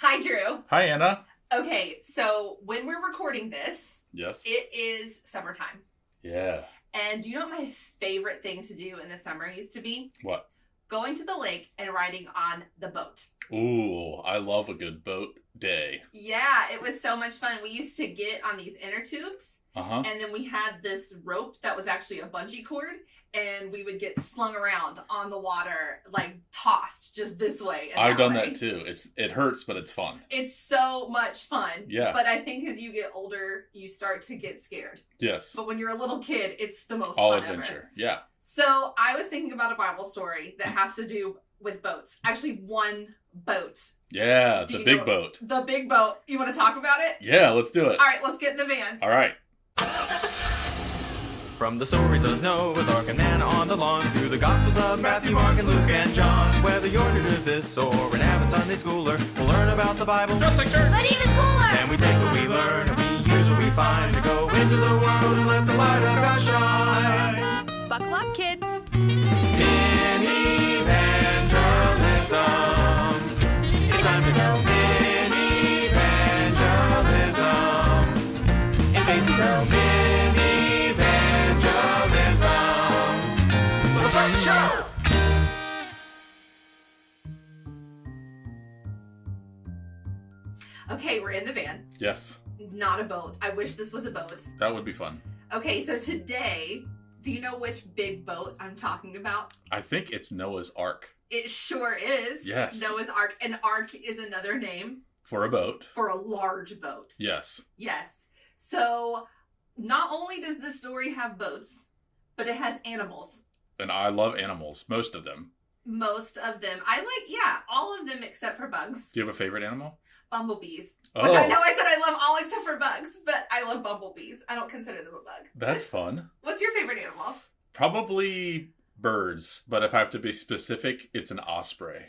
Hi, Drew. Hi, Anna. Okay, so when we're recording this, Yes. it is summertime. Yeah. And do you know what my favorite thing to do in the summer used to be? What? Going to the lake and riding on the boat. Ooh, I love a good boat day. Yeah, it was so much fun. We used to get on these inner tubes, Uh-huh. and then we had this rope that was actually a bungee cord, and we would get slung around on the water, like tossed just this way. And I've done way. that too. It hurts, but it's fun. It's so much fun. Yeah. But I think as you get older, you start to get scared. Yes. But when you're a little kid, it's the most All fun adventure. ever. Yeah. So I was thinking about a Bible story that has to do with boats. Actually, one boat. Yeah, the big boat. The big boat. You want to talk about it? Yeah, let's do it. All right, let's get in the van. All right. From the stories of Noah's Ark and Manna on the lawn, through the Gospels of Matthew, Mark, and Luke, and John. Whether you're new to this or an avid Sunday schooler, we'll learn about the Bible, Just like church. But even cooler! and we take what we learn and we use what we find to go into the world and let the light of God shine. Buckle up, kids! Minivangelism. It's time to go mini-evangelism. In faith we go mini-evangelism. Let's start the show! Okay, we're in the van. Yes, Not a boat. I wish this was a boat. that would be fun. Okay, so today, do you know which big boat I'm talking about? I think it's Noah's Ark It sure is. Yes. Noah's Ark. An ark is another name for a boat. for a large boat. Yes. Yes. So not only does this story have boats, but it has animals. And I love animals, most of them. Most of them. I like, yeah, all of them except for bugs. Do you have a favorite animal? Bumblebees. Oh, Which I know I said I love all except for bugs, but I love bumblebees. I don't consider them a bug. that's fun. What's your favorite animal? Probably birds, but if I have to be specific, it's an osprey.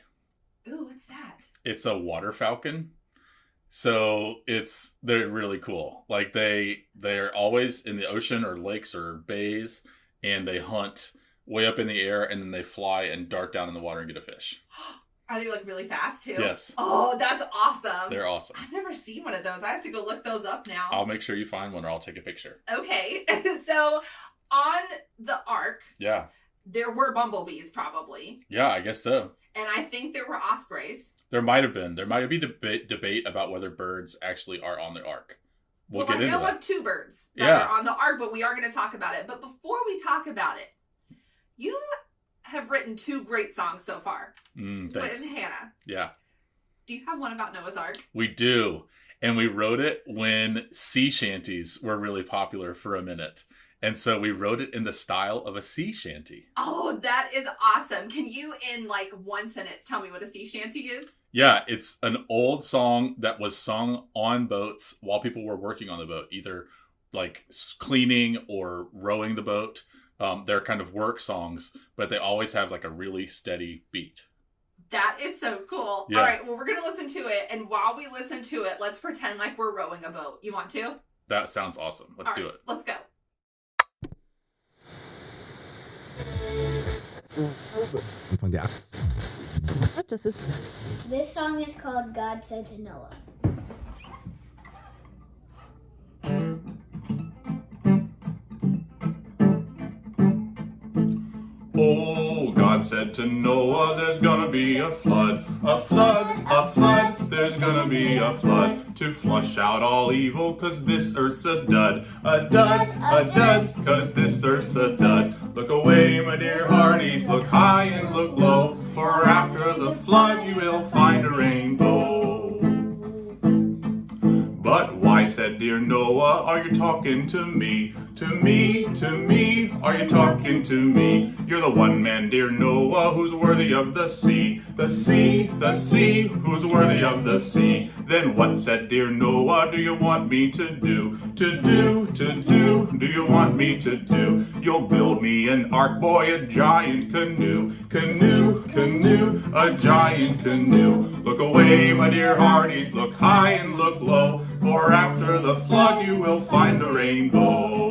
Ooh, what's that? It's a water falcon. So they're really cool. Like they're always in the ocean or lakes or bays, and they hunt way up in the air, and then they fly and dart down in the water and get a fish. Are they like really fast too? Yes. Oh, that's awesome. They're awesome. I've never seen one of those. I have to go look those up now. I'll make sure you find one, or I'll take a picture. Okay. So on the ark, Yeah. there were bumblebees probably. Yeah, I guess so. And I think there were ospreys. There might be debate about whether birds actually are on the ark. We'll get I into know that. of two birds that Yeah. are on the ark, but we are going to talk about it. But before we talk about it, you have written two great songs so far Thanks. with Hannah. Yeah, Do you have one about Noah's Ark? we do. And we wrote it when sea shanties were really popular for a minute. And so we wrote it in the style of a sea shanty. Oh, that is awesome. Can you, in like one sentence, tell me what a sea shanty is? Yeah, it's an old song that was sung on boats while people were working on the boat, either like cleaning or rowing the boat. They're kind of work songs, but they always have like a really steady beat. That is so cool. Yeah. All right, well, we're going to listen to it. And while we listen to it, let's pretend like we're rowing a boat. You want to? That sounds awesome. Let's do it. Let's go. This song is called God Said to Noah. Oh, God said to Noah, there's gonna be a flood, a flood, a flood, there's gonna be a flood to flush out all evil, 'cause this earth's a dud, a dud, a dud, 'cause this earth's a dud. Look away, my dear hearties, look high and look low, for after the flood you will find a rainbow. But why, said dear Noah, are you talking to me? To me, to me, are you talking to me? You're the one man, dear Noah, who's worthy of the sea. The sea, who's worthy of the sea. Then what, said dear Noah, do you want me to do? To do, do you want me to do? You'll build me an ark, boy, a giant canoe. Canoe, a giant canoe. Look away, my dear hearties, look high and look low, for after the flood you will find a rainbow.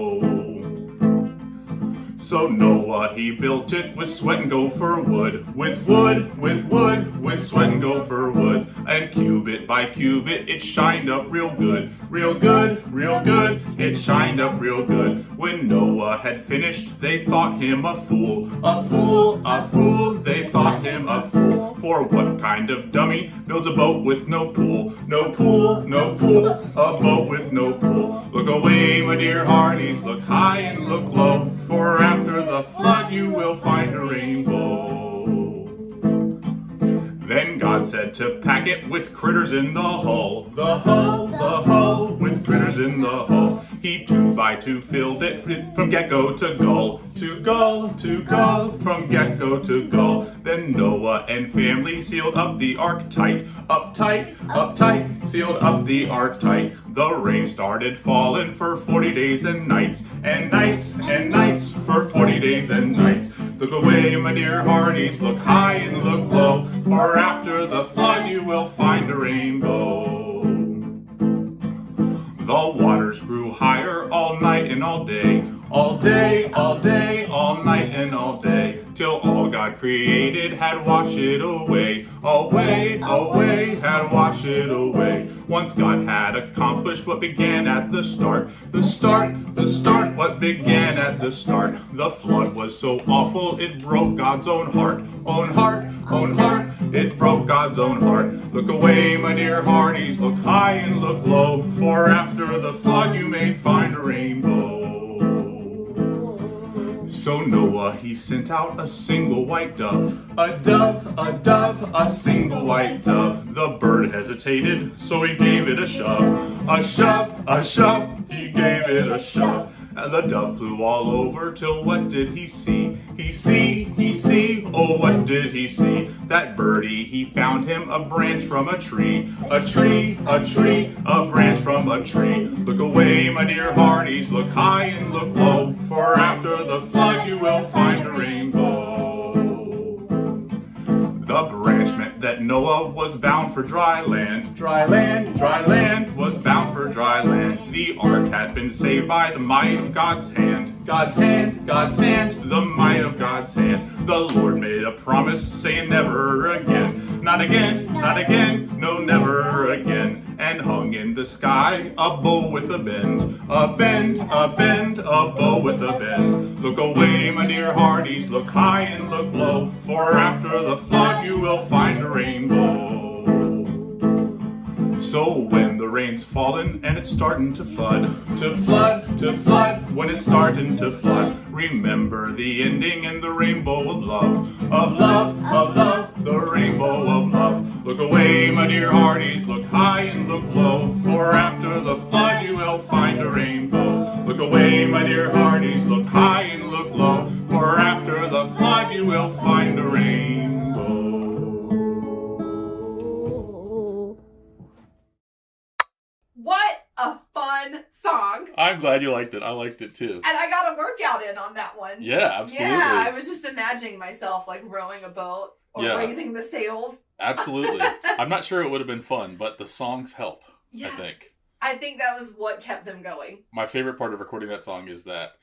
So Noah, he built it with sweat and gopher wood, with wood, with sweat and gopher wood. And cubit by cubit, it shined up real good, real good, real good, it shined up real good. When Noah had finished, they thought him a fool, a fool, a fool, they thought him a fool. For what kind of dummy builds a boat with no pool, no pool, no pool, a boat with no pool? Look away, my dear hearties, look high and look low, for after the flood you will find a rainbow. Then God said to pack it with critters in the hull, the hull, with critters in the hull. He 2 by 2 filled it from gecko to gull, to gull, to gull, from gecko to gull. Then Noah and family sealed up the ark tight, up tight, sealed up the ark tight. The rain started falling for 40 days and nights, and nights, for 40 days and nights. Look away, my dear hearties, look high and look low, for after the flood you will find a rainbow. The waters grew higher all night and all day, all day, all day, all night and all day, till all God created had washed it away, away, away, had washed it away. Once God had accomplished what began at the start, what began at the start. The flood was so awful it broke God's own heart, it broke God's own heart. Look away, my dear hearties, look high and look low, for after the flood you may find a rainbow. So Noah, he sent out a single white dove, a single white dove. The bird hesitated, so he gave it a shove, he gave it a shove. And the dove flew all over till what did he see? He see, oh what did he see? That birdie, he found him a branch from a tree, a branch from a tree. Look away, my dear hearties, look high and look low, for after the flood you will find a rainbow. The branch meant that Noah was bound for dry land, was bound for dry land. The ark had been saved by the might of God's hand, the might of God's hand. The Lord made a promise saying never again, not again, no never again. And hung in the sky a bow with a bend, a bow with a bend. Look away, my dear hearties, look high and look low, for after the flood you will find a rainbow. So when the rain's fallen and it's starting to flood, when it's starting to flood, remember the ending and the rainbow of love, the rainbow of love. Look away, my dear hearties, look high and look low, for after the flood you will find a rainbow. Look away, my dear hearties, look high and look low, for after the flood you will find a rainbow. What a fun song. I'm glad you liked it. I liked it too. And I got a workout in on that one. Yeah, absolutely. Yeah, I was just imagining myself like rowing a boat or raising the sails. Absolutely. I'm not sure it would have been fun, but the songs help, I think. I think that was what kept them going. My favorite part of recording that song is that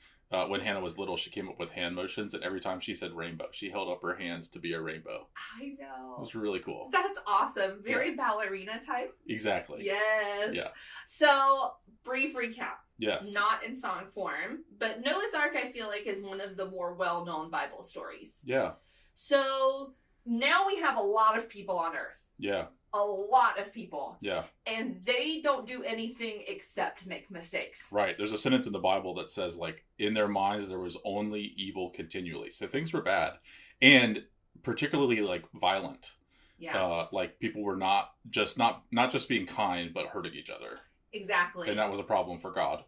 when Hannah was little, she came up with hand motions, and every time she said rainbow, she held up her hands to be a rainbow. I know. It was really cool. That's awesome. Very ballerina type. Exactly. Yes. Yeah. So, brief recap. Yes. Not in song form, but Noah's Ark, I feel like, is one of the more well-known Bible stories. Yeah. So, now we have a lot of people on Earth. Yeah. A lot of people. Yeah. And they don't do anything except make mistakes. Right. There's a sentence in the Bible that says, like, in their minds there was only evil continually. So things were bad. And particularly, like, violent. Yeah. Like, people were not just being kind, but hurting each other. Exactly. And that was a problem for God.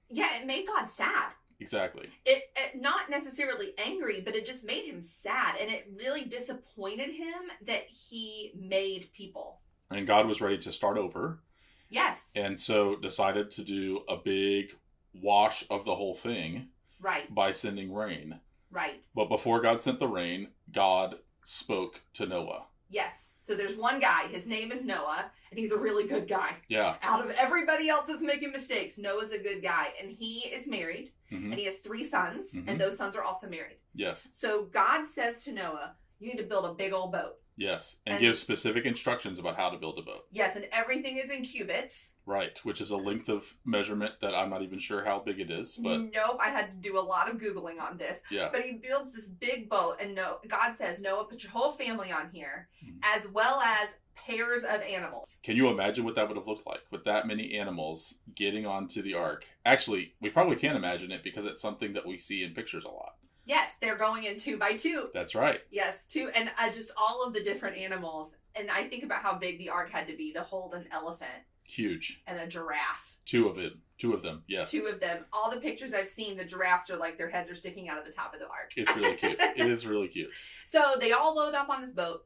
Yeah, it made God sad. Exactly. It not necessarily angry, but it just made him sad. And it really disappointed him that he made people. And God was ready to start over. Yes. And so decided to do a big wash of the whole thing. Right. By sending rain. Right. But before God sent the rain, God spoke to Noah. Yes. So there's one guy, his name is Noah, and he's a really good guy. Yeah. Out of everybody else that's making mistakes, Noah's a good guy, and he is married. and he has 3 sons, and those sons are also married. Yes. So God says to Noah, you need to build a big old boat. Yes, and gives specific instructions about how to build a boat. Yes, and everything is in cubits. Right, which is a length of measurement that I'm not even sure how big it is. But nope, I had to do a lot of Googling on this. Yeah. But he builds this big boat, and God says, Noah, put your whole family on here, as well as pairs of animals. Can you imagine what that would have looked like with that many animals getting onto the ark? Actually, we probably can't imagine it because it's something that we see in pictures a lot. Yes, they're going in 2 by 2. That's right. Yes, 2, and just all of the different animals. And I think about how big the ark had to be to hold an elephant. Huge. And a giraffe. 2 of them, yes. 2 of them. All the pictures I've seen, the giraffes are like their heads are sticking out of the top of the ark. It's really cute. It is really cute. So they all load up on this boat,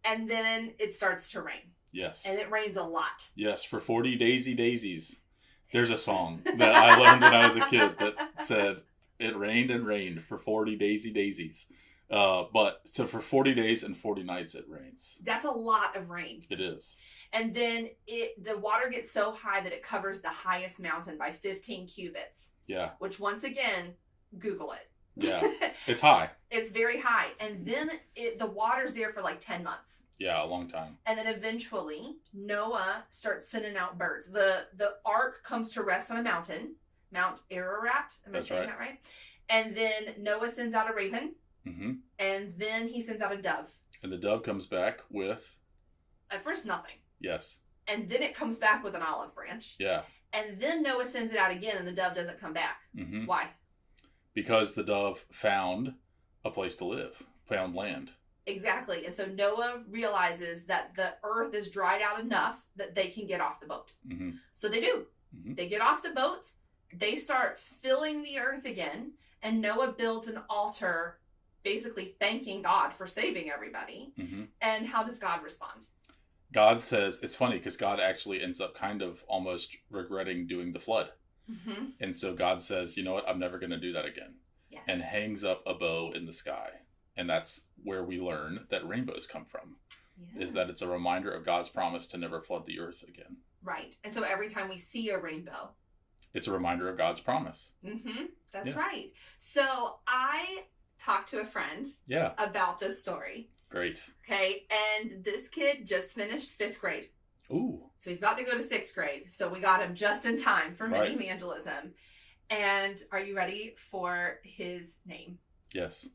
and then it starts to rain. Yes. And it rains a lot. Yes, for 40 daisies. There's a song that I learned when I was a kid that said, it rained and rained for 40 daisies. So for 40 days and 40 nights it rains. That's a lot of rain. It is. And then the water gets so high that it covers the highest mountain by 15 cubits. Yeah. Which, once again, Google it. Yeah. It's high. It's very high. And then the water's there for like 10 months. Yeah, a long time. And then eventually Noah starts sending out birds. The ark comes to rest on a mountain, Mount Ararat. Am I saying that right? And then Noah sends out a raven. Mm-hmm. And then he sends out a dove. And the dove comes back with? At first, nothing. Yes. And then it comes back with an olive branch. Yeah. And then Noah sends it out again, and the dove doesn't come back. Mm-hmm. Why? Because the dove found a place to live, found land. Exactly. And so Noah realizes that the earth is dried out enough that they can get off the boat. Mm-hmm. So they do. Mm-hmm. They get off the boat. They start filling the earth again. And Noah builds an altar, basically thanking God for saving everybody. Mm-hmm. And how does God respond? God says, it's funny because God actually ends up kind of almost regretting doing the flood. Mm-hmm. And so God says, you know what, I'm never going to do that again. Yes. And hangs up a bow in the sky. And that's where we learn that rainbows come from. Yeah. Is that it's a reminder of God's promise to never flood the earth again. Right. And so every time we see a rainbow, it's a reminder of God's promise. Mm-hmm. That's right. So I talked to a friend about this story. Great. Okay. And this kid just finished 5th grade. Ooh. So he's about to go to 6th grade. So we got him just in time for Minivangelism. And are you ready for his name? Yes.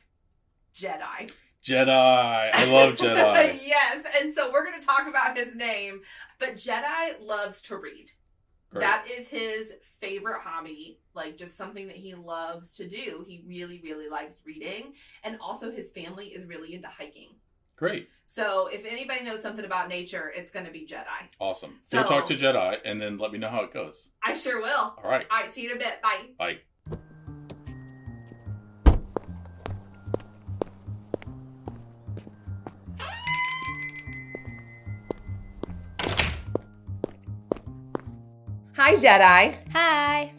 Jedi. Jedi. I love Jedi. Yes. And so we're going to talk about his name. But Jedi loves to read. Great. That is his favorite hobby, like just something that he loves to do. He really, really likes reading. And also his family is really into hiking. Great. So if anybody knows something about nature, it's going to be Jedi. Awesome. So, go talk to Jedi and then let me know how it goes. I sure will. All right. All right. See you in a bit. Bye. Bye. Hi, Jedi. Hi.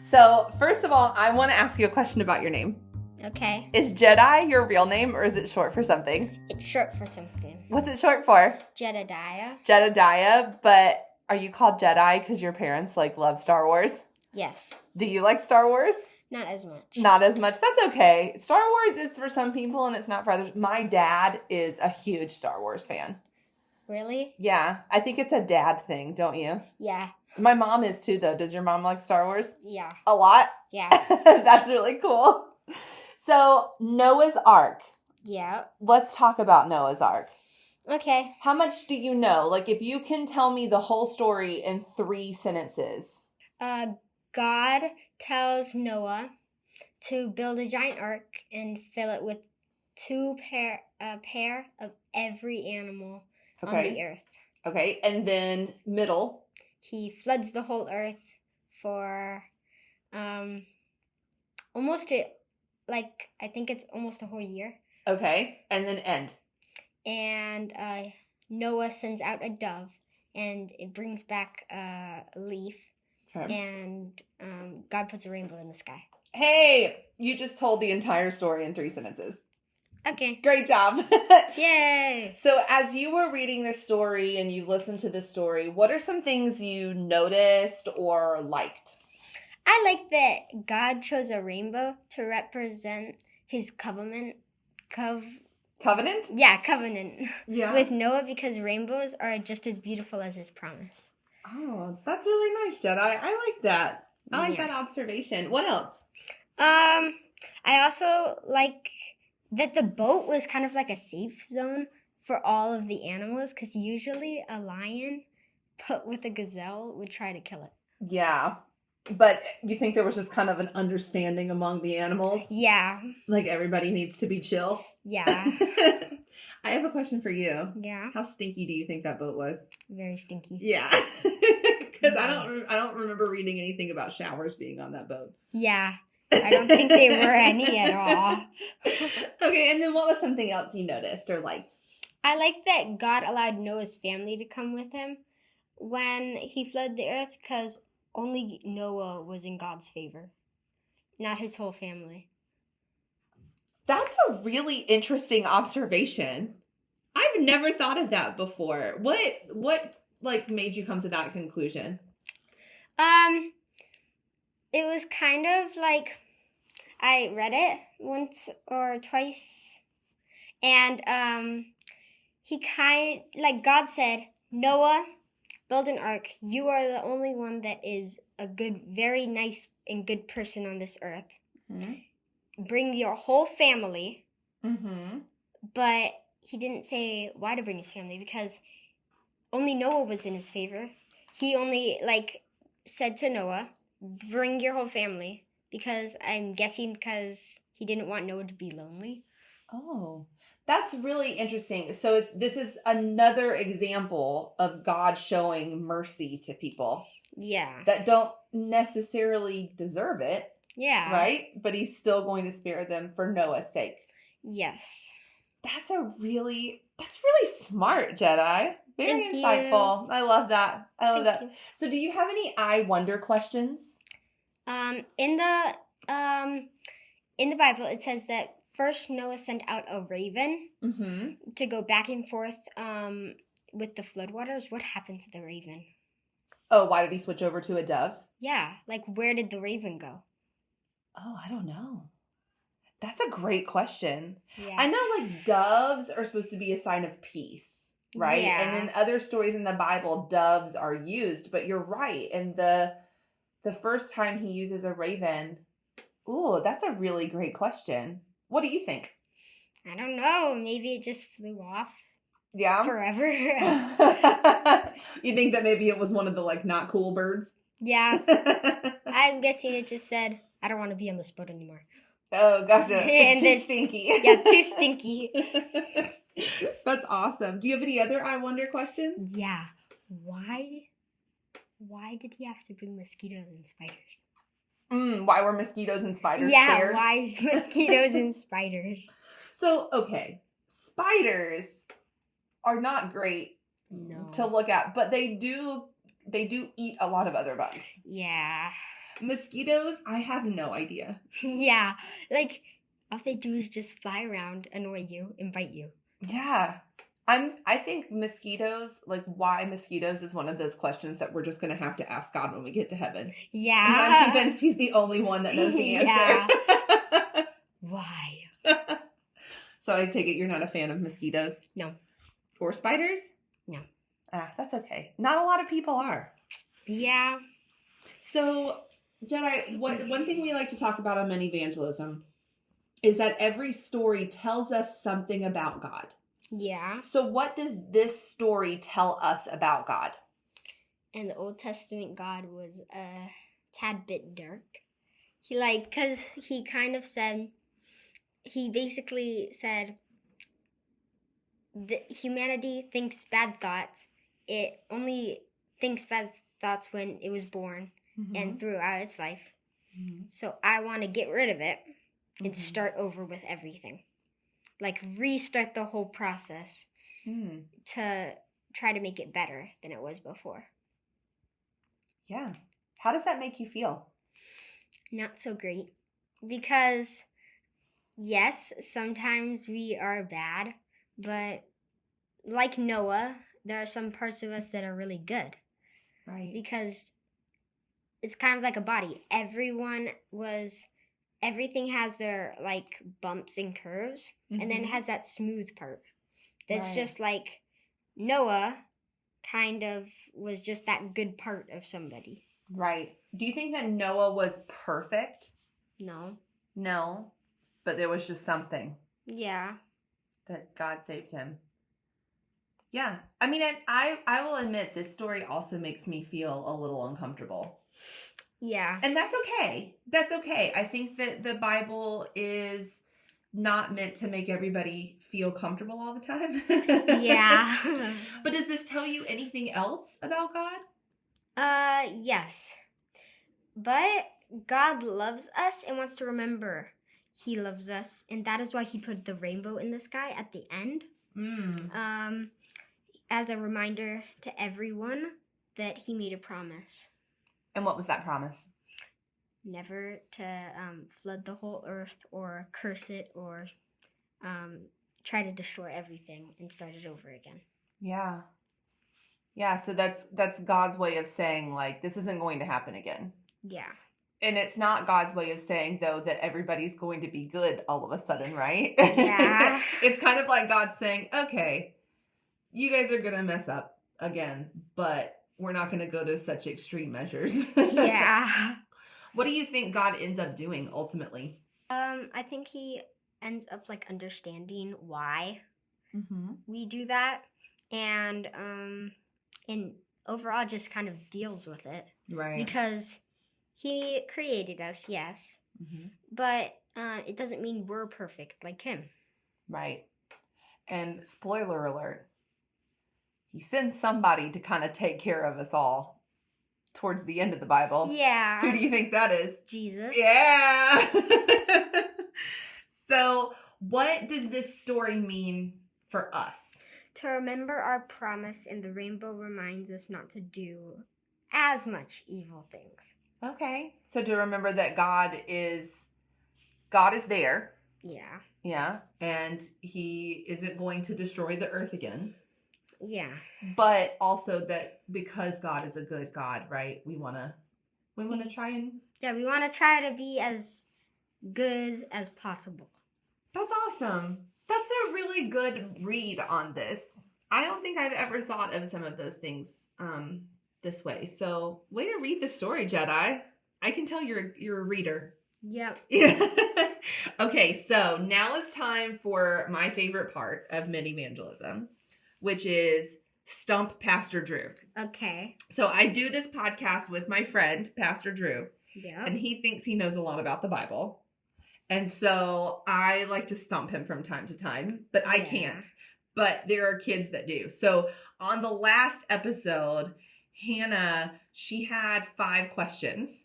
So, first of all, I want to ask you a question about your name. Okay. Is Jedi your real name, or is it short for something? It's short for something. What's it short for? Jedediah. Jedediah, but are you called Jedi because your parents, love Star Wars? Yes. Do you like Star Wars? Not as much. Not as much. That's okay. Star Wars is for some people, and it's not for others. My dad is a huge Star Wars fan. Really? Yeah. I think it's a dad thing, don't you? Yeah. My mom is too, though. Does your mom like Star Wars? Yeah. A lot? Yeah. That's really cool. So, Noah's Ark. Yeah. Let's talk about Noah's Ark. Okay. How much do you know? If you can tell me the whole story in 3 sentences. God tells Noah to build a giant ark and fill it with a pair of every animal on the earth. Okay. And then middle. He floods the whole earth for I think it's almost a whole year. Okay. And then end. And Noah sends out a dove, and it brings back a leaf. Okay. And God puts a rainbow in the sky. Hey, you just told the entire story in 3 sentences. Okay. Great job. Yay. So as you were reading this story and you listened to this story, what are some things you noticed or liked? I like that God chose a rainbow to represent his covenant. Covenant? Yeah, covenant. Yeah. With Noah, because rainbows are just as beautiful as his promise. Oh, that's really nice, Jedi. I like that. I like that observation. What else? I also like that the boat was kind of like a safe zone for all of the animals, because usually a lion put with a gazelle would try to kill it. Yeah. But you think there was just kind of an understanding among the animals? Yeah. Like everybody needs to be chill? Yeah. I have a question for you. Yeah. How stinky do you think that boat was? Very stinky. Yeah. Because I don't remember reading anything about showers being on that boat. Yeah. I don't think they were any at all. Okay, and then what was something else you noticed or liked? I like that God allowed Noah's family to come with him when he flooded the earth, because only Noah was in God's favor, not his whole family. That's a really interesting observation. I've never thought of that before. What like made you come to that conclusion? It was kind of like I read it once or twice, and God said, Noah, build an ark. You are the only one that is a good, very nice and good person on this earth. Mm-hmm. Bring your whole family. Mm-hmm. But he didn't say why to bring his family, because only Noah was in his favor. He only said to Noah, bring your whole family, because I'm guessing because he didn't want Noah to be lonely. Oh, that's really interesting. So this is another example of God showing mercy to people. Yeah. That don't necessarily deserve it. Yeah. Right? But he's still going to spare them for Noah's sake. Yes. That's really smart, Jedi. Very insightful. You. I love that. Thank you. So do you have any I wonder questions? In the Bible, it says that first Noah sent out a raven to go back and forth with the floodwaters. What happened to the raven? Oh, why did he switch over to a dove? Yeah, where did the raven go? Oh, I don't know. That's a great question. Yeah. I know doves are supposed to be a sign of peace, right? Yeah. And in other stories in the Bible, doves are used, but you're right. And the first time he uses a raven, ooh, that's a really great question. What do you think? I don't know. Maybe it just flew off. Yeah. Forever. You think that maybe it was one of the not cool birds? Yeah. I'm guessing it just said, I don't want to be on this boat anymore. Oh, gotcha. It's too stinky. Yeah, too stinky. That's awesome. Do you have any other I wonder questions? Yeah. Why did he have to bring mosquitoes and spiders? Why were mosquitoes and spiders scared? Yeah, why is mosquitoes and spiders? So, okay. Spiders are not great to look at, but they do eat a lot of other bugs. Yeah. Mosquitoes, I have no idea. Yeah. All they do is just fly around, annoy you, and bite you. Yeah. I think mosquitoes, why mosquitoes is one of those questions that we're just going to have to ask God when we get to heaven. Yeah. And I'm convinced he's the only one that knows the answer. Yeah. Why? So I take it you're not a fan of mosquitoes? No. Or spiders? No. That's okay. Not a lot of people are. Yeah. So, Jedi, one thing we like to talk about on Minivangelism is that every story tells us something about God. Yeah. So what does this story tell us about God? In the Old Testament, God was a tad bit dark. Because he kind of said, he basically said that humanity thinks bad thoughts. It only thinks bad thoughts when it was born and throughout its life. Mm-hmm. So I want to get rid of it and start over with everything. Restart the whole process to try to make it better than it was before. Yeah. How does that make you feel? Not so great. Because, yes, sometimes we are bad, but like Noah, there are some parts of us that are really good. Right. Because it's kind of like a body. Everything has their like bumps and curves, and then it has that smooth part. That's Right. just like Noah kind of was just that good part of somebody. Right. Do you think that Noah was perfect? No. No. But there was just something Yeah. that God saved him. Yeah. I mean, I will admit this story also makes me feel a little uncomfortable. Yeah. And that's okay. That's okay. I think that the Bible is not meant to make everybody feel comfortable all the time. Yeah. But does this tell you anything else about God? Yes. But God loves us and wants to remember he loves us, and that is why he put the rainbow in the sky at the end. As a reminder to everyone that he made a promise. And what was that promise? Never to flood the whole earth or curse it or try to destroy everything and start it over again. Yeah. Yeah, so that's God's way of saying, like, this isn't going to happen again. Yeah. And it's not God's way of saying, though, that everybody's going to be good all of a sudden, right? Yeah. It's kind of like God saying, okay, you guys are going to mess up again, but we're not going to go to such extreme measures. Yeah. What do you think God ends up doing ultimately? I think he ends up like understanding why we do that, and overall just kind of deals with it. Right. Because he created us, yes, but it doesn't mean we're perfect like him. Right. And spoiler alert, he sends somebody to kind of take care of us all towards the end of the Bible. Yeah. Who do you think that is? Jesus. Yeah. So what does this story mean for us? To remember our promise, and the rainbow reminds us not to do as much evil things. Okay. So to remember that God is there. Yeah. Yeah. And he isn't going to destroy the earth again. Yeah. But also that because God is a good God, right? We want to try and... Yeah, we want to try to be as good as possible. That's awesome. That's a really good read on this. I don't think I've ever thought of some of those things this way. So, way to read the story, Jedi. I can tell you're a reader. Yep. Yeah. Okay, so now is time for my favorite part of Minivangelism, which is Stump Pastor Drew. Okay. So I do this podcast with my friend, Pastor Drew, Yeah. and he thinks he knows a lot about the Bible. And so I like to stump him from time to time, but I can't. But there are kids that do. So on the last episode, Hannah, she had 5 questions.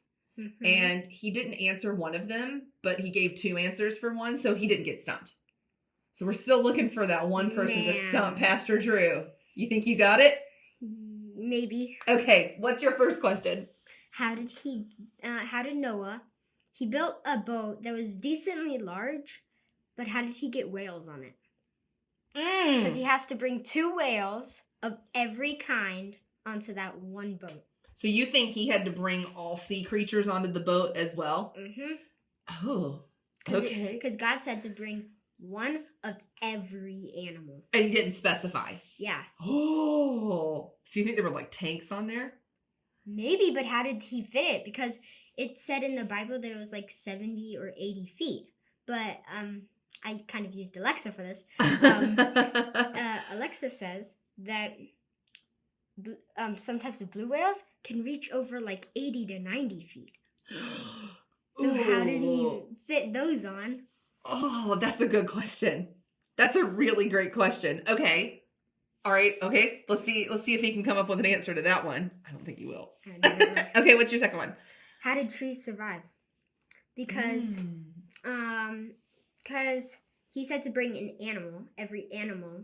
And he didn't answer one of them, but he gave 2 answers for one, so he didn't get stumped. So we're still looking for that one person to stump Pastor Drew. You think you got it? Maybe. Okay, what's your first question? How did Noah, he built a boat that was decently large, but how did he get whales on it? Because he has to bring 2 whales of every kind onto that one boat. So you think he had to bring all sea creatures onto the boat as well? Oh, okay. Because God said to bring one of every animal. And he didn't specify? Yeah. Oh. So you think there were like tanks on there? Maybe, but how did he fit it? Because it said in the Bible that it was like 70 or 80 feet. But I kind of used Alexa for this. Alexa says that some types of blue whales can reach over like 80 to 90 feet. So how did he fit those on? Oh, that's a good question. That's a really great question. Okay. All right. Okay. Let's see if he can come up with an answer to that one. I don't think he will. Okay. What's your second one? How did trees survive? Because he said to bring an animal, every animal.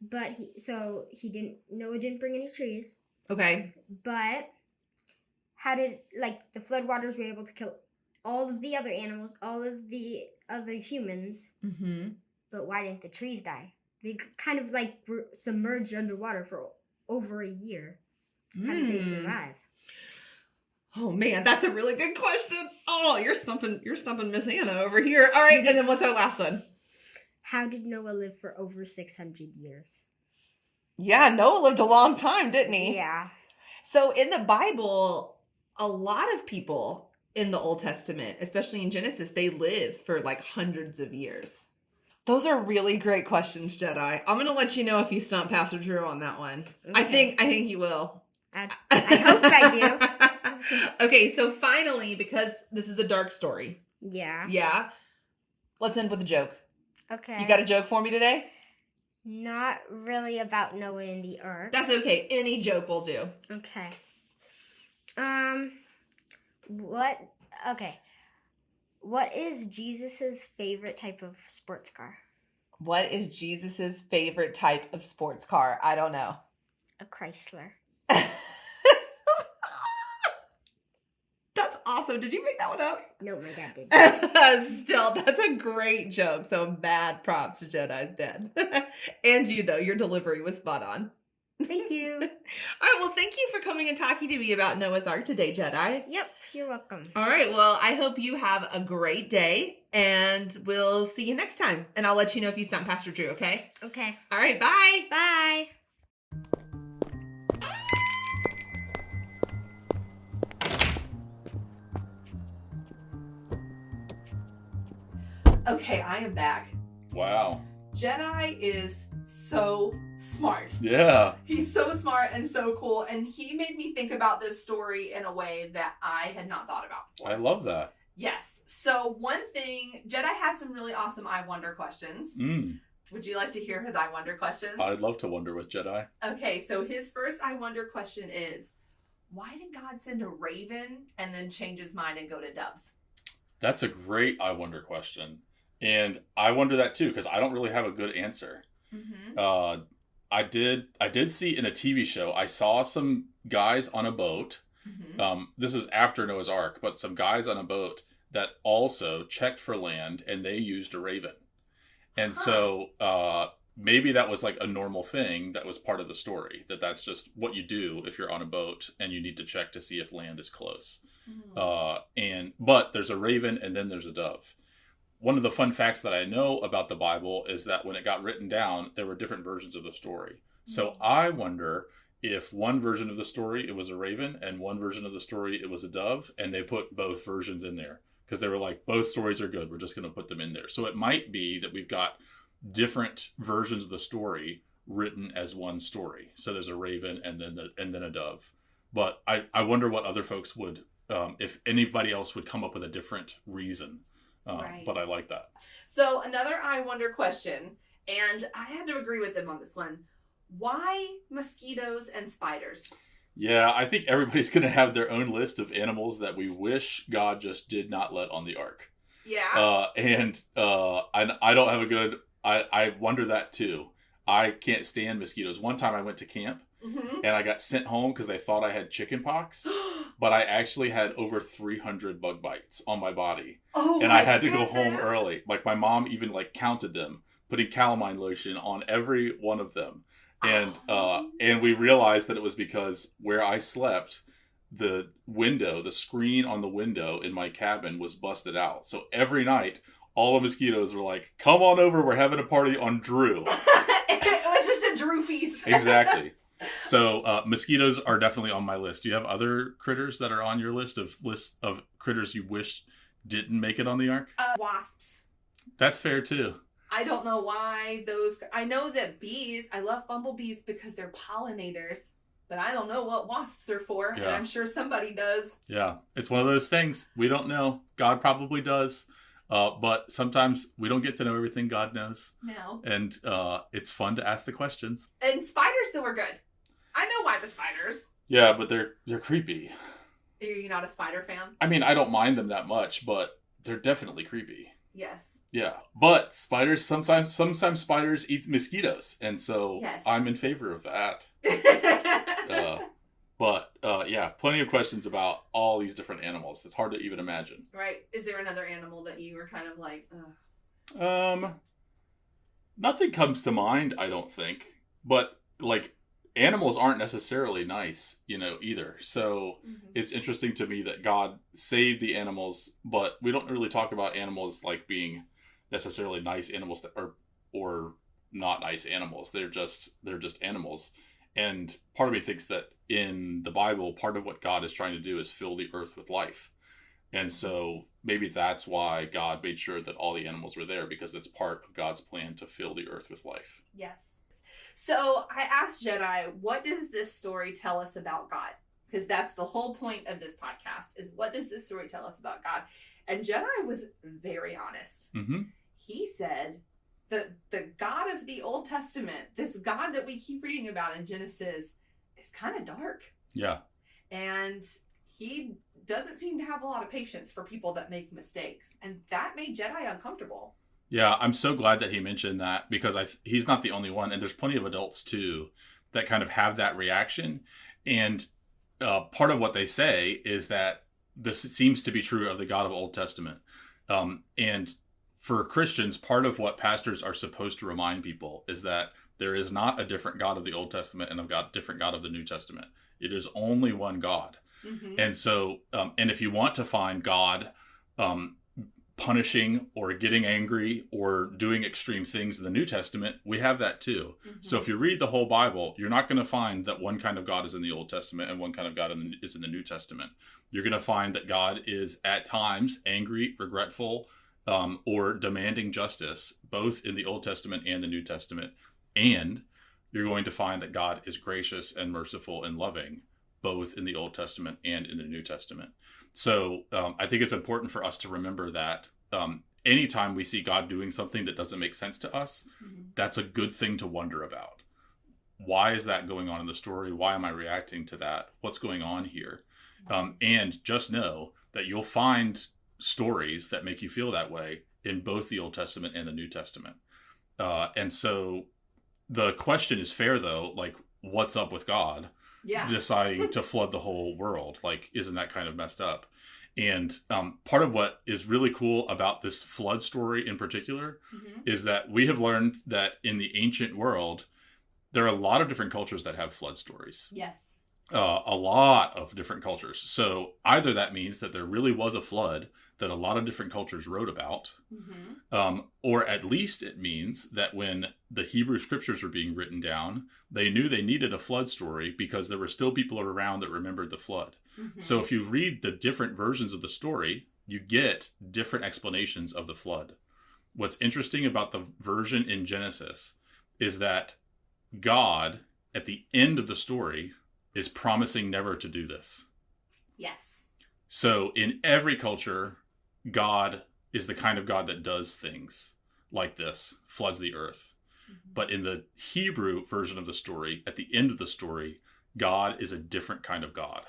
But Noah didn't bring any trees. Okay. But how did, like, the floodwaters were able to kill all of the other animals, all of the other humans. But why didn't the trees die? They kind of, like, were submerged underwater for over a year. How did they survive? Oh man, that's a really good question. Oh, you're stumping Miss Anna over here. All right, and then what's our last one? How did Noah live for over 600 years? Yeah, Noah lived a long time, didn't he? Yeah. So in the Bible, a lot of people in the Old Testament, especially in Genesis, they live for like hundreds of years. Those are really great questions, Jedi. I'm going to let you know if you stump Pastor Drew on that one. Okay. I think he will. I hope I do. Okay, so finally, because this is a dark story. Yeah. Yeah. Let's end with a joke. Okay. You got a joke for me today? Not really about Noah and the ark. That's okay. Any joke will do. Okay. What is Jesus's favorite type of sports car? What is Jesus's favorite type of sports car? I don't know. A Chrysler. That's awesome. Did you make that one up? No, my dad did. Still, that's a great joke. So bad props to Jedi's dad. And you, though. Your delivery was spot on. Thank you. All right. Well, thank you for coming and talking to me about Noah's Ark today, Jedi. Yep. You're welcome. All right. Well, I hope you have a great day. And we'll see you next time. And I'll let you know if you stump Pastor Drew, okay? Okay. All right. Bye. Bye. Okay, I am back. Wow. Jedi is so smart. Yeah. He's so smart and so cool, and he made me think about this story in a way that I had not thought about before. I love that. Yes. So one thing, Jedi had some really awesome I Wonder questions. Would you like to hear his I Wonder questions? I'd love to wonder with Jedi. Okay, so his first I Wonder question is, why did God send a raven and then change his mind and go to doves? That's a great I Wonder question. And I wonder that too, because I don't really have a good answer. Mm-hmm. I did see in a TV show, I saw some guys on a boat. Mm-hmm. This is after Noah's Ark, but some guys on a boat that also checked for land, and they used a raven. And so maybe that was like a normal thing that was part of the story, that's just what you do if you're on a boat and you need to check to see if land is close. Mm. But there's a raven and then there's a dove. One of the fun facts that I know about the Bible is that when it got written down, there were different versions of the story. So I wonder if one version of the story, it was a raven, and one version of the story, it was a dove, and they put both versions in there because they were like, both stories are good. We're just going to put them in there. So it might be that we've got different versions of the story written as one story. So there's a raven and then a dove. But I wonder what other folks would, if anybody else would come up with a different reason. Right. But I like that. So another I Wonder question, and I had to agree with them on this one. Why mosquitoes and spiders? Yeah, I think everybody's going to have their own list of animals that we wish God just did not let on the ark. Yeah. I don't have a good... I wonder that too. I can't stand mosquitoes. One time I went to camp, and I got sent home because they thought I had chicken pox, but I actually had over 300 bug bites on my body. Oh, and I had to go home early. Like, my mom even counted them, putting calamine lotion on every one of them. And we realized that it was because where I slept, the screen on the window in my cabin was busted out. So every night, all the mosquitoes were like, come on over, we're having a party on Drew. It was just a Drew feast. Exactly. So mosquitoes are definitely on my list. Do you have other critters that are on your list of critters you wish didn't make it on the ark? Wasps. That's fair too. I don't know why those... I know that bees, I love bumblebees because they're pollinators, but I don't know what wasps are for, and I'm sure somebody does. Yeah, it's one of those things. We don't know. God probably does. But sometimes we don't get to know everything God knows. No. And it's fun to ask the questions. And spiders, though, are good. I know why the spiders. Yeah, but they're creepy. Are you not a spider fan? I mean, I don't mind them that much, but they're definitely creepy. Yes. Yeah, but spiders, sometimes spiders eat mosquitoes, and so I'm in favor of that. But yeah, plenty of questions about all these different animals. It's hard to even imagine. Right. Is there another animal that you were kind of like, ugh? Nothing comes to mind, I don't think. But animals aren't necessarily nice, either. So it's interesting to me that God saved the animals, but we don't really talk about animals like being necessarily nice animals or not nice animals. They're just animals. And part of me thinks that in the Bible, part of what God is trying to do is fill the earth with life. And so maybe that's why God made sure that all the animals were there, because it's part of God's plan to fill the earth with life. Yes. So I asked Jedi, what does this story tell us about God? Because that's the whole point of this podcast, is what does this story tell us about God? And Jedi was very honest. Mm-hmm. He said the God of the Old Testament, this God that we keep reading about in Genesis, is kind of dark. Yeah. And he doesn't seem to have a lot of patience for people that make mistakes. And that made Jedi uncomfortable. Yeah, I'm so glad that he mentioned that, because he's not the only one. And there's plenty of adults, too, that kind of have that reaction. And part of what they say is that this seems to be true of the God of Old Testament. And for Christians, part of what pastors are supposed to remind people is that there is not a different God of the Old Testament and a different God of the New Testament. It is only one God. Mm-hmm. And so, and if you want to find God punishing or getting angry or doing extreme things in the New Testament, we have that too. Mm-hmm. So if you read the whole Bible, you're not going to find that one kind of God is in the Old Testament and one kind of God is in the New Testament. You're going to find that God is at times angry, regretful, or demanding justice, both in the Old Testament and the New Testament. And you're going to find that God is gracious and merciful and loving, both in the Old Testament and in the New Testament. So I think it's important for us to remember that anytime we see God doing something that doesn't make sense to us, that's a good thing to wonder about. Why is that going on in the story? Why am I reacting to that? What's going on here? And just know that you'll find stories that make you feel that way in both the Old Testament and the New Testament. And so the question is fair, though, like, what's up with God? Yeah. Deciding to flood the whole world? Like, isn't that kind of messed up? And part of what is really cool about this flood story in particular is that we have learned that in the ancient world, there are a lot of different cultures that have flood stories. Yes. A lot of different cultures. So either that means that there really was a flood that a lot of different cultures wrote about, or at least it means that when the Hebrew scriptures were being written down, they knew they needed a flood story because there were still people around that remembered the flood. So if you read the different versions of the story, you get different explanations of the flood. What's interesting about the version in Genesis is that God, at the end of the story, is promising never to do this. Yes. So in every culture, God is the kind of God that does things like this, floods the earth. But in the Hebrew version of the story, at the end of the story, God is a different kind of God.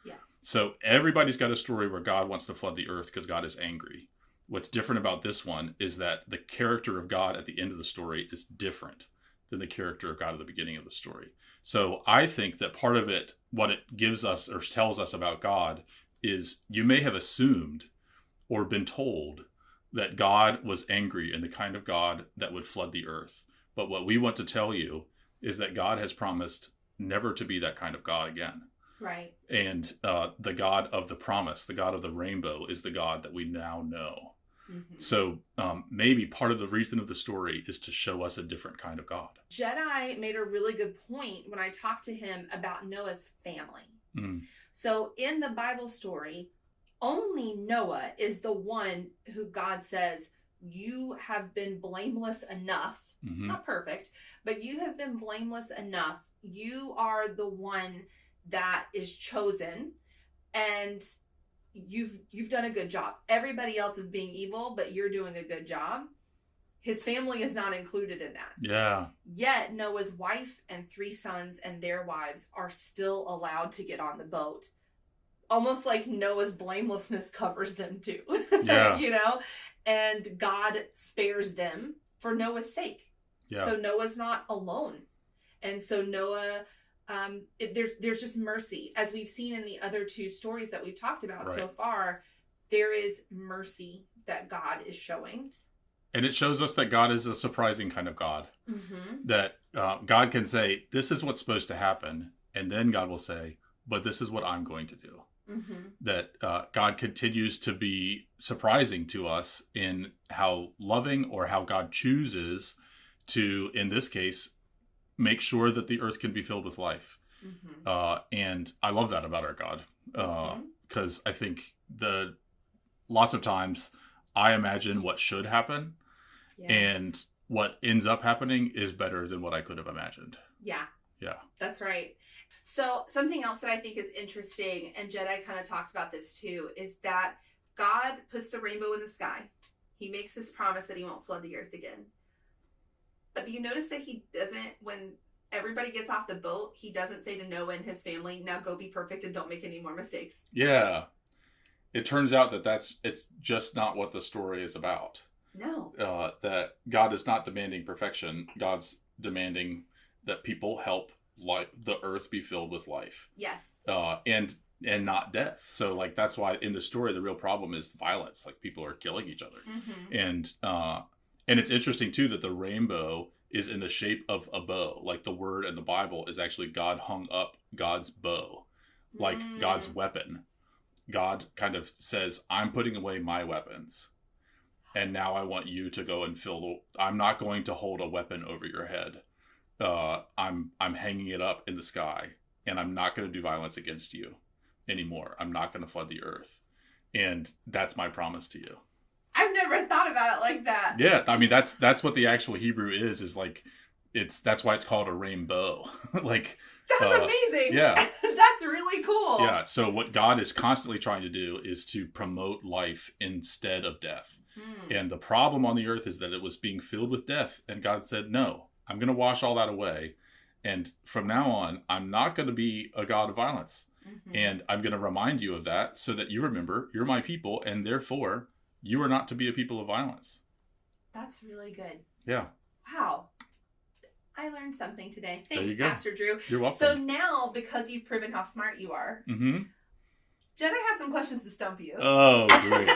Yes. So everybody's got a story where God wants to flood the earth because God is angry. What's different about this one is that the character of God at the end of the story is different than the character of God at the beginning of the story. So I think that part of it, what it gives us or tells us about God, is you may have assumed or been told that God was angry and the kind of God that would flood the earth. But what we want to tell you is that God has promised never to be that kind of God again. Right. And the God of the promise, the God of the rainbow, is the God that we now know. So maybe part of the reason of the story is to show us a different kind of God. Jedi made a really good point when I talked to him about Noah's family. So in the Bible story, only Noah is the one who God says, you have been blameless enough, not perfect, but you have been blameless enough. You are the one that is chosen, and you've done a good job. Everybody else is being evil, but you're doing a good job. His family is not included in that. Yeah. Yet Noah's wife and 3 sons and their wives are still allowed to get on the boat. Almost like Noah's blamelessness covers them too. Yeah. You know? And God spares them for Noah's sake. Yeah. So Noah's not alone. And so Noah, there's just mercy. As we've seen in the other 2 stories that we've talked about so far, there is mercy that God is showing. And it shows us that God is a surprising kind of God. Mm-hmm. That God can say, this is what's supposed to happen. And then God will say, but this is what I'm going to do. Mm-hmm. That God continues to be surprising to us in how loving or how God chooses to, in this case, make sure that the earth can be filled with life. Mm-hmm. And I love that about our God. Because I think lots of times I imagine what should happen, and what ends up happening is better than what I could have imagined. Yeah. Yeah. That's right. So something else that I think is interesting, and Jedi kind of talked about this too, is that God puts the rainbow in the sky. He makes this promise that he won't flood the earth again. But do you notice that he doesn't, when everybody gets off the boat, he doesn't say to Noah and his family, now go be perfect and don't make any more mistakes. Yeah. It turns out that it's just not what the story is about. No. That God is not demanding perfection. God's demanding that people help the earth be filled with life. Yes. And not death. So like, that's why in the story, the real problem is violence. Like, people are killing each other. Mm-hmm. And it's interesting too, that the rainbow is in the shape of a bow. Like, the word in the Bible is actually God hung up God's bow, like God's weapon. God kind of says, I'm putting away my weapons. And now I want you to go and I'm not going to hold a weapon over your head. I'm hanging it up in the sky, and I'm not going to do violence against you anymore. I'm not going to flood the earth. And that's my promise to you. I've never thought about it like that. Yeah. I mean, that's what the actual Hebrew is like, that's why it's called a rainbow. Like, that's amazing. Yeah. That's really cool. Yeah. So what God is constantly trying to do is to promote life instead of death. And the problem on the earth is that it was being filled with death. And God said, no, I'm going to wash all that away. And from now on, I'm not going to be a God of violence. Mm-hmm. And I'm going to remind you of that so that you remember you're my people, and therefore you are not to be a people of violence. That's really good. Yeah. Wow. I learned something today. There Thanks, you go. Pastor Drew. You're welcome. So now, because you've proven how smart you are, Jedi has some questions to stump you. Oh, great.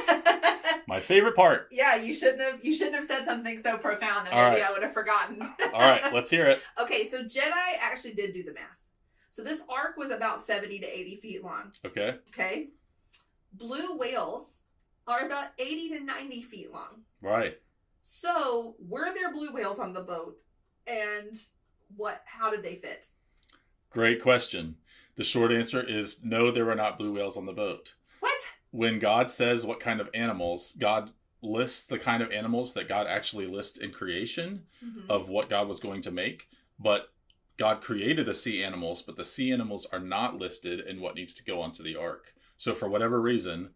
My favorite part. Yeah, you shouldn't have said something so profound, and maybe I would have forgotten. All right, let's hear it. Okay, so Jedi actually did do the math. So this ark was about 70 to 80 feet long. Okay. Okay. Blue whales are about 80 to 90 feet long. Right. So were there blue whales on the boat? And how did they fit? Great question. The short answer is no, there were not blue whales on the boat. What? When God says what kind of animals, God lists the kind of animals that God actually lists in creation of what God was going to make. But God created the sea animals, but the sea animals are not listed in what needs to go onto the ark. So for whatever reason,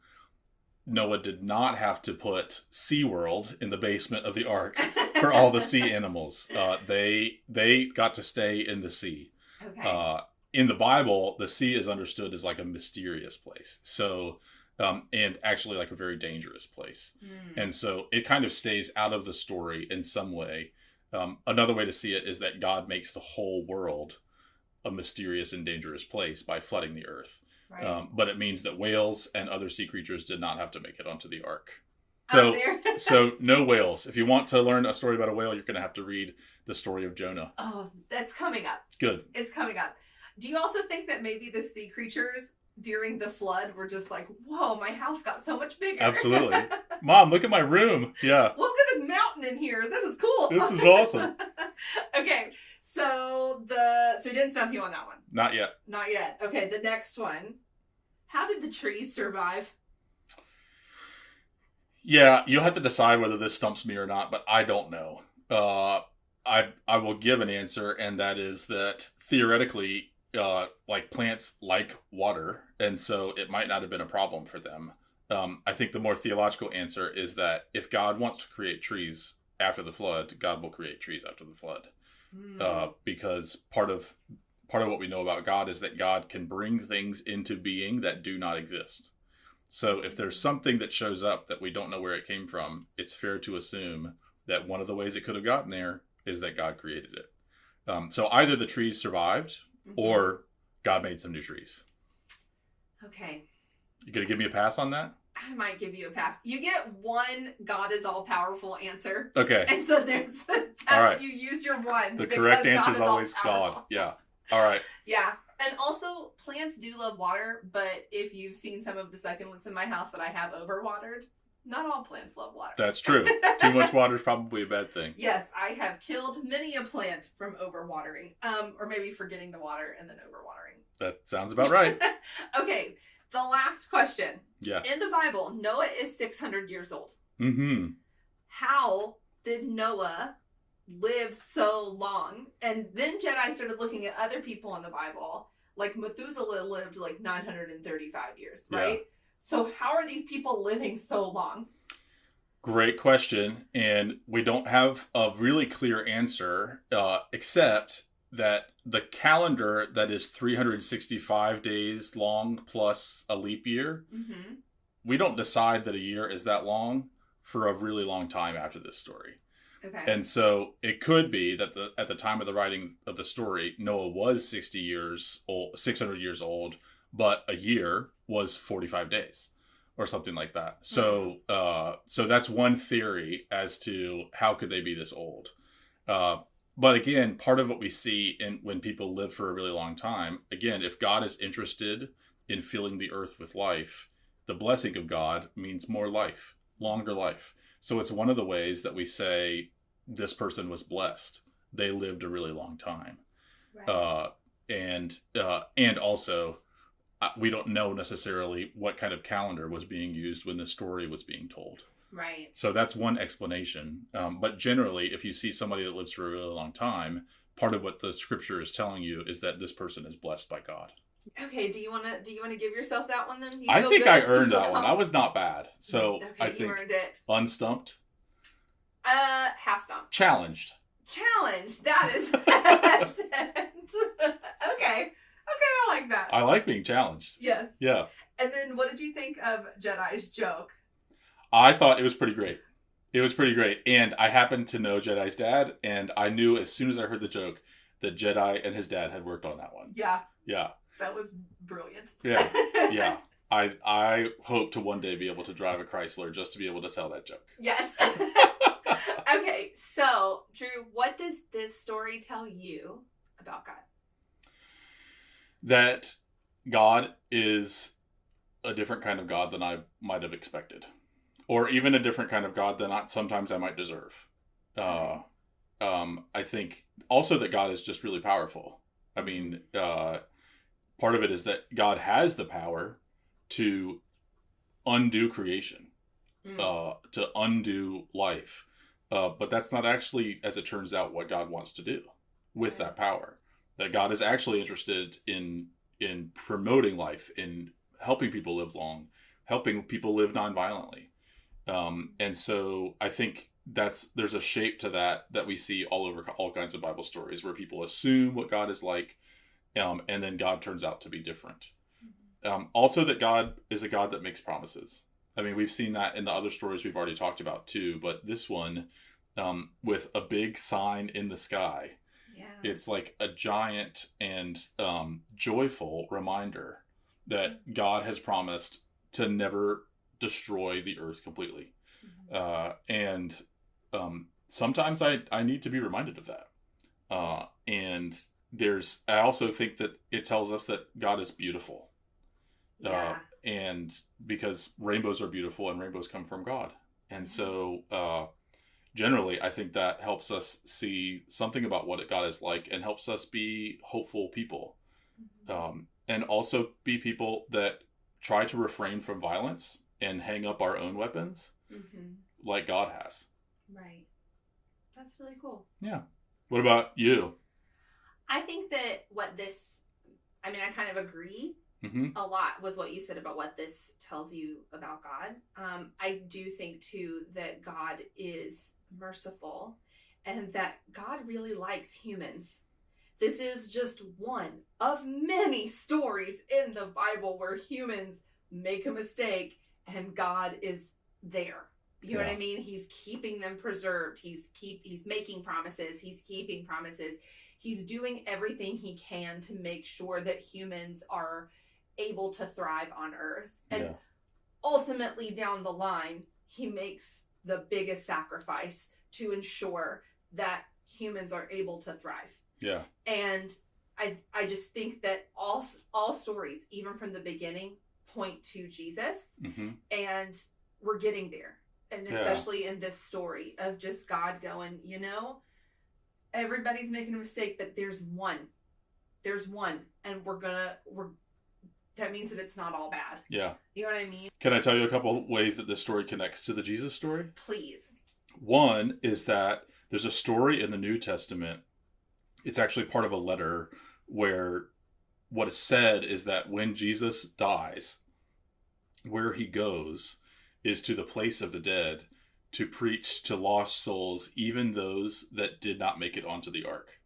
Noah did not have to put SeaWorld in the basement of the ark for all the sea animals. They got to stay in the sea. Okay. In the Bible, the sea is understood as like a mysterious place. So, and actually like a very dangerous place. And so it kind of stays out of the story in some way. Another way to see it is that God makes the whole world a mysterious and dangerous place by flooding the earth. Right. But it means that whales and other sea creatures did not have to make it onto the ark. So no whales. If you want to learn a story about a whale, you're going to have to read the story of Jonah. Oh, that's coming up. Good. It's coming up. Do you also think that maybe the sea creatures during the flood were just like, whoa, my house got so much bigger? Absolutely. Mom, look at my room. Yeah. Look at this mountain in here. This is cool. This is awesome. Okay. So he didn't stump you on that one. Not yet. Not yet. Okay, the next one. How did the trees survive? Yeah, you'll have to decide whether this stumps me or not, but I don't know. I will give an answer, and that is that theoretically, like plants like water, and so it might not have been a problem for them. I think the more theological answer is that if God wants to create trees after the flood, God will create trees after the flood. Because part of what we know about God is that God can bring things into being that do not exist. So if there's something that shows up that we don't know where it came from, it's fair to assume that one of the ways it could have gotten there is that God created it. So either the trees survived or God made some new trees. Okay. You gonna give me a pass on that? I might give you a pass. You get one God is all powerful answer. Okay. And so that's All right. you used your one. The because correct answer is all always powerful. God. Yeah. All right. Yeah. And also, plants do love water, but if you've seen some of the succulents in my house that I have overwatered, not all plants love water. That's true. Too much water is probably a bad thing. Yes, I have killed many a plant from overwatering. Or maybe forgetting to water and then overwatering. That sounds about right. Okay, the last question. Yeah. In the Bible, Noah is 600 years old. Mm-hmm. How did Noah live so long? And then Jedi started looking at other people in the Bible. Like Methuselah lived like 935 years, right? Yeah. So how are these people living so long? Great question. And we don't have a really clear answer, except that the calendar that is 365 days long plus a leap year, Mm-hmm. we don't decide that a year is that long for a really long time after this story. Okay. And so it could be that at the time of the writing of the story, Noah was 600 years old, but a year was 45 days or something like that. So, so that's one theory as to how could they be this old. But again, part of what we see when people live for a really long time, again, if God is interested in filling the earth with life, the blessing of God means more life, longer life. So it's one of the ways that we say this person was blessed. They lived a really long time. Right. And also, we don't know necessarily what kind of calendar was being used when the story was being told. Right. So that's one explanation. But generally, if you see somebody that lives for a really long time, part of what the scripture is telling you is that this person is blessed by God. Okay. Do you want to give yourself that one then? You I feel think good? I You earned feel that one. I was not bad. So Okay, I you think earned it. unstumped, Half stump. challenged. Challenge. That is that's it. Okay. I like that. I like being challenged. Yes. Yeah. And then what did you think of Jedi's joke? I thought it was pretty great. It was pretty great. And I happened to know Jedi's dad, and I knew as soon as I heard the joke that Jedi and his dad had worked on that one. Yeah. Yeah. That was brilliant. Yeah. Yeah. I hope to one day be able to drive a Chrysler just to be able to tell that joke. Yes. Okay, so Drew, what does this story tell you about God? That God is a different kind of God than I might have expected. Or even a different kind of God than sometimes I might deserve. I think also that God is just really powerful. I mean, part of it is that God has the power to undo creation, to undo life. But that's not actually, as it turns out, what God wants to do with that power. That God is actually interested in promoting life, in helping people live long, helping people live nonviolently. And so I think there's a shape to that we see all over all kinds of Bible stories where people assume what God is like, and then God turns out to be different. Also that God is a God that makes promises. I mean, we've seen that in the other stories we've already talked about too, but this one, with a big sign in the sky, it's like a giant and joyful reminder that God has promised to never destroy the earth completely. And sometimes I need to be reminded of that. And I also think that it tells us that God is beautiful. And because rainbows are beautiful and rainbows come from God. And so generally, I think that helps us see something about what God is like and helps us be hopeful people. And also be people that try to refrain from violence and hang up our own weapons like God has. Right. That's really cool. Yeah. What about you? I think that I kind of agree a lot with what you said about what this tells you about God. I do think too that God is merciful and that God really likes humans. This is just one of many stories in the Bible where humans make a mistake and God is there. You know what I mean? He's keeping them preserved. He's making promises. He's keeping promises. He's doing everything he can to make sure that humans are able to thrive on earth. And ultimately down the line, he makes the biggest sacrifice to ensure that humans are able to thrive. Yeah. And I just think that all stories, even from the beginning, point to Jesus. Mm-hmm. And we're getting there. And especially in this story of just God going, you know, everybody's making a mistake, but there's one. There's one. And that means that it's not all bad. Yeah. You know what I mean? Can I tell you a couple of ways that this story connects to the Jesus story? Please. One is that there's a story in the New Testament. It's actually part of a letter where what is said is that when Jesus dies, where he goes is to the place of the dead to preach to lost souls, even those that did not make it onto the ark.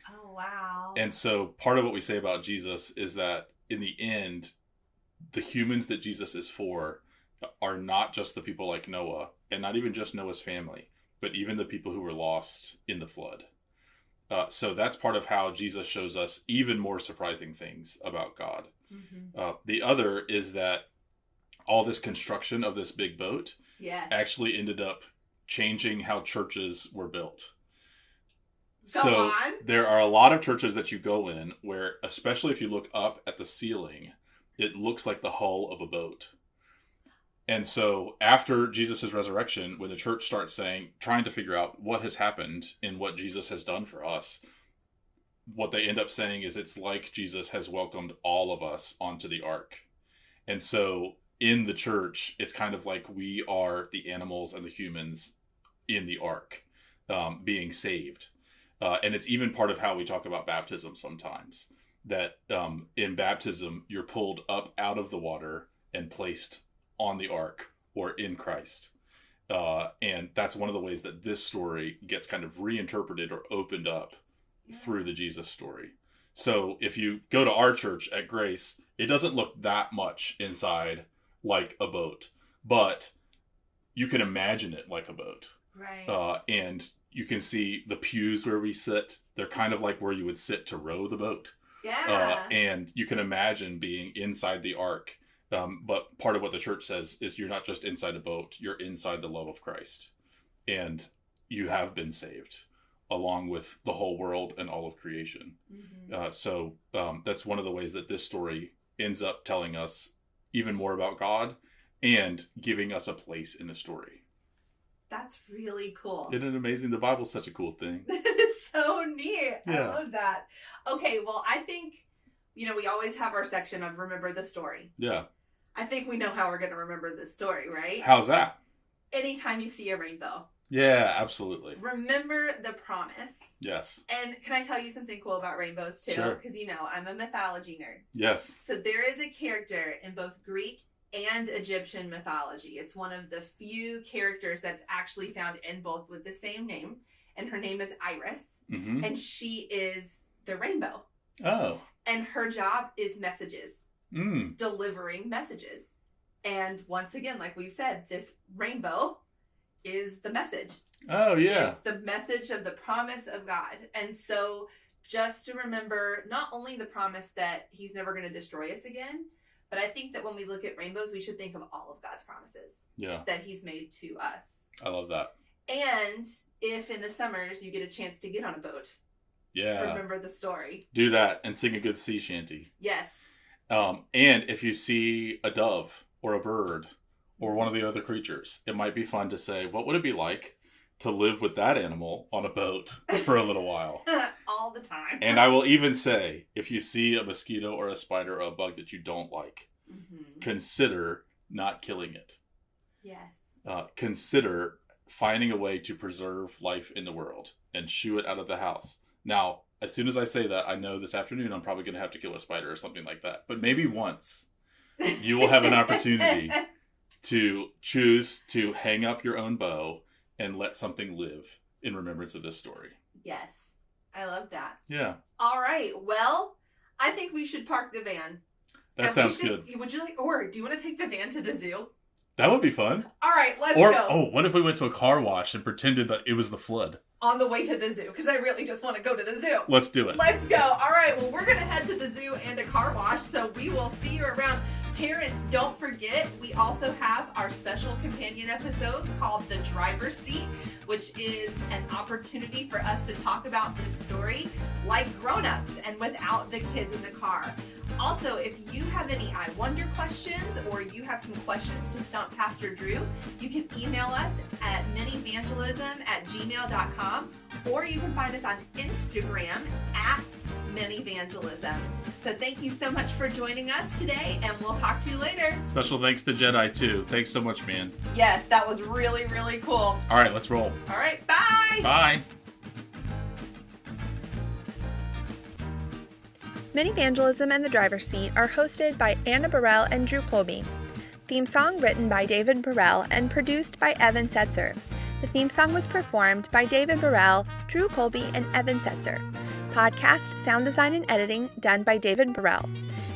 Oh, wow. And so part of what we say about Jesus is that in the end, the humans that Jesus is for are not just the people like Noah, and not even just Noah's family, but even the people who were lost in the flood. So that's part of how Jesus shows us even more surprising things about God. Mm-hmm. The other is that all this construction of this big boat actually ended up changing how churches were built. So there are a lot of churches that you go in where, especially if you look up at the ceiling, it looks like the hull of a boat. And so after Jesus' resurrection, when the church starts trying to figure out what has happened and what Jesus has done for us, what they end up saying is it's like Jesus has welcomed all of us onto the ark. And so in the church, it's kind of like we are the animals and the humans in the ark, being saved. And it's even part of how we talk about baptism sometimes, that in baptism, you're pulled up out of the water and placed on the ark or in Christ. And that's one of the ways that this story gets kind of reinterpreted or opened up through the Jesus story. So if you go to our church at Grace, it doesn't look that much inside like a boat, but you can imagine it like a boat. Right. And you can see the pews where we sit. They're kind of like where you would sit to row the boat. Yeah. And you can imagine being inside the ark. But part of what the church says is you're not just inside a boat, you're inside the love of Christ. And you have been saved along with the whole world and all of creation. Mm-hmm. So that's one of the ways that this story ends up telling us even more about God and giving us a place in the story. That's really cool. Isn't it amazing? The Bible's such a cool thing. It is so neat. Yeah. I love that. Okay, well, I think, we always have our section of Remember the Story. Yeah. I think we know how we're going to remember this story, right? How's that? Anytime you see a rainbow. Yeah, absolutely. Remember the promise. Yes. And can I tell you something cool about rainbows too? Sure. Because I'm a mythology nerd. Yes. So there is a character in both Greek and Egyptian mythology. It's one of the few characters that's actually found in both with the same name. And her name is Iris. Mm-hmm. And she is the rainbow. Oh. And her job is messages. Delivering messages. And once again, like we've said, this rainbow is the message. Oh, yeah. It's the message of the promise of God. And so just to remember not only the promise that he's never going to destroy us again, but I think that when we look at rainbows, we should think of all of God's promises that he's made to us. I love that. And if in the summers you get a chance to get on a boat, remember the story. Do that and sing a good sea shanty. Yes. And if you see a dove or a bird or one of the other creatures, it might be fun to say, what would it be like to live with that animal on a boat for a little while? All the time. And I will even say, if you see a mosquito or a spider or a bug that you don't like, consider not killing it. Yes. Consider finding a way to preserve life in the world and shoo it out of the house. Now, as soon as I say that, I know this afternoon I'm probably going to have to kill a spider or something like that. But maybe once you will have an opportunity to choose to hang up your own bow and let something live in remembrance of this story. Yes. I love that. Yeah. All right. Well, I think we should park the van. That sounds good. Would you like, or do you want to take the van to the zoo? That would be fun. All right, let's go. Oh, what if we went to a car wash and pretended that it was the flood? On the way to the zoo, because I really just want to go to the zoo. Let's do it. Let's go. All right, well, we're going to head to the zoo and a car wash, so we will see you around. Parents, don't forget, we also have our special companion episodes called The Driver's Seat, which is an opportunity for us to talk about this story like grown-ups and without the kids in the car. Also, if you have any I Wonder questions or you have some questions to stump Pastor Drew, you can email us at minivangelism@gmail.com, or you can find us on Instagram at Minivangelism. So thank you so much for joining us today, and we'll talk to you later. Special thanks to Jedi, too. Thanks so much, man. Yes, that was really, really cool. All right, let's roll. All right, bye. Bye. Minivangelism and the Driver's Seat are hosted by Anna Burrell and Drew Colby. Theme song written by David Burrell and produced by Evan Setzer. The theme song was performed by David Burrell, Drew Colby, and Evan Setzer. Podcast, sound design, and editing done by David Burrell.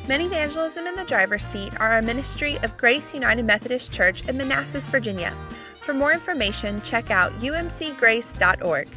Minivangelism and the Driver's Seat are a ministry of Grace United Methodist Church in Manassas, Virginia. For more information, check out umcgrace.org.